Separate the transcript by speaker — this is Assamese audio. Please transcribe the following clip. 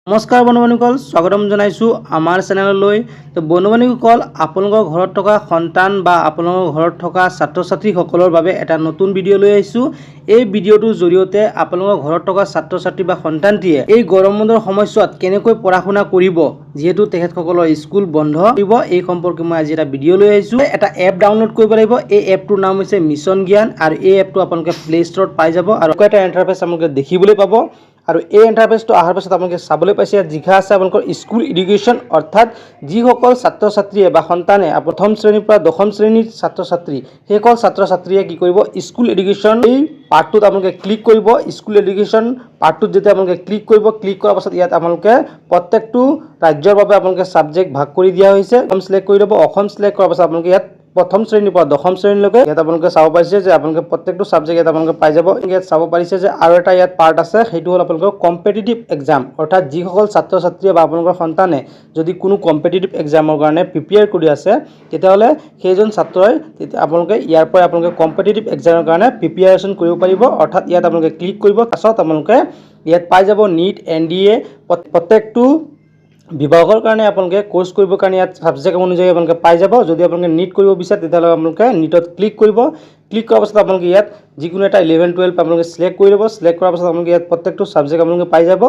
Speaker 1: নমস্কাৰ বন্ধু-বান্ধৱীসকল, স্বাগতম জনাইছোঁ আমাৰ চেনেললৈ। তো বন্ধু-বান্ধৱীসকল, আপোনালোকৰ ঘৰত থকা সন্তান বা আপোনালোকৰ ঘৰত থকা ছাত্ৰ-ছাত্ৰীসকলৰ বাবে এটা নতুন ভিডিঅ' লৈ আহিছোঁ। এই ভিডিঅ'টোৰ জৰিয়তে আপোনালোকৰ ঘৰত থকা ছাত্ৰ-ছাত্ৰী বা সন্তানটিয়ে এই গৰম বন্ধৰ সময়ছোৱাত কেনেকৈ পঢ়া-শুনা কৰিব, যিহেতু তেখেতসকলৰ স্কুল বন্ধ দিব, এই সম্পৰ্কে মই আজি এটা ভিডিঅ' লৈ আহিছোঁ। এটা এপ ডাউনলোড কৰিব লাগিব। এই এপটোৰ নাম হৈছে মিছন জ্ঞান আৰু এই এপটো আপোনালোকে প্লে ষ্টৰত পাই যাব আৰু এটা ইণ্টাৰফেচ আপোনালোকে দেখিবলৈ পাব। আৰু এই ইণ্টাৰফেচটো অহাৰ পাছত আপোনালোকে চাবলৈ পাইছে ইয়াত লিখা আছে আপোনালোকৰ স্কুল এডুকেশ্যন, অৰ্থাৎ যিসকল ছাত্ৰ-ছাত্ৰীয়ে বা সন্তানে প্ৰথম শ্ৰেণীৰ পৰা দশম শ্ৰেণীৰ ছাত্ৰ-ছাত্ৰী, সেইসকল ছাত্ৰ-ছাত্ৰীয়ে কি কৰিব, স্কুল এডুকেশ্যন এই পাৰ্টটোত আপোনালোকে ক্লিক কৰিব। স্কুল এডুকেশ্যন পাৰ্টটোত যেতিয়া আপোনালোকে ক্লিক কৰিব, ক্লিক কৰাৰ পাছত ইয়াত আপোনালোকে প্ৰত্যেকটো ৰাজ্যৰ বাবে আপোনালোকে ছাবজেক্ট ভাগ কৰি দিয়া হৈছে। অসম চিলেক্ট কৰি ল'ব। অসম চিলেক্ট কৰাৰ পাছত আপোনালোকে ইয়াত প্ৰথম শ্ৰেণীৰ পৰা দশম শ্ৰেণীলৈকে ইয়াত আপোনালোকে চাব পাৰিছে যে আপোনালোকে প্ৰত্যেকটো ছাবজেক্ট ইয়াত আপোনালোকে পাই যাব। ইয়াত চাব পাৰিছে যে আৰু এটা ইয়াত পাৰ্ট আছে, সেইটো হ'ল আপোনালোকৰ কম্পিটিটিভ এক্সাম, অৰ্থাৎ যিসকল ছাত্ৰ-ছাত্ৰীয়ে বা আপোনালোকৰ সন্তানে যদি কোনো কম্পিটিটিভ এক্সামৰ কাৰণে প্ৰিপেয়াৰ কৰি আছে, তেতিয়াহ'লে সেইজন ছাত্ৰই আপোনালোকে ইয়াৰ পৰা আপোনালোকে কম্পিটিটিভ এক্সামৰ কাৰণে প্ৰিপেয়াৰেশ্যন কৰিব পাৰিব। অৰ্থাৎ ইয়াত আপোনালোকে ক্লিক কৰিব, তাৰপাছত আপোনালোকে ইয়াত পাই যাব NEET NDA প্ৰত্যেকটো বিভাগৰ কাৰণে আপোনালোকে কোৰ্চ কৰিবৰ কাৰণে ইয়াত ছাবজেক্ট অনুযায়ী আপোনালোকে পাই যাব। যদি আপোনালোকে NEET কৰিব বিচাৰে তেতিয়াহ'লে আপোনালোকে NEETত ক্লিক কৰিব। ক্লিক কৰাৰ পাছত আপোনালোকে ইয়াত যিকোনো এটা 11-12 আপোনালোকে চিলেক্ট কৰি ল'ব। চিলেক্ট কৰাৰ পাছত আপোনালোকে ইয়াত প্ৰত্যেকটো ছাবজেক্ট আপোনালোকে পাই যাব।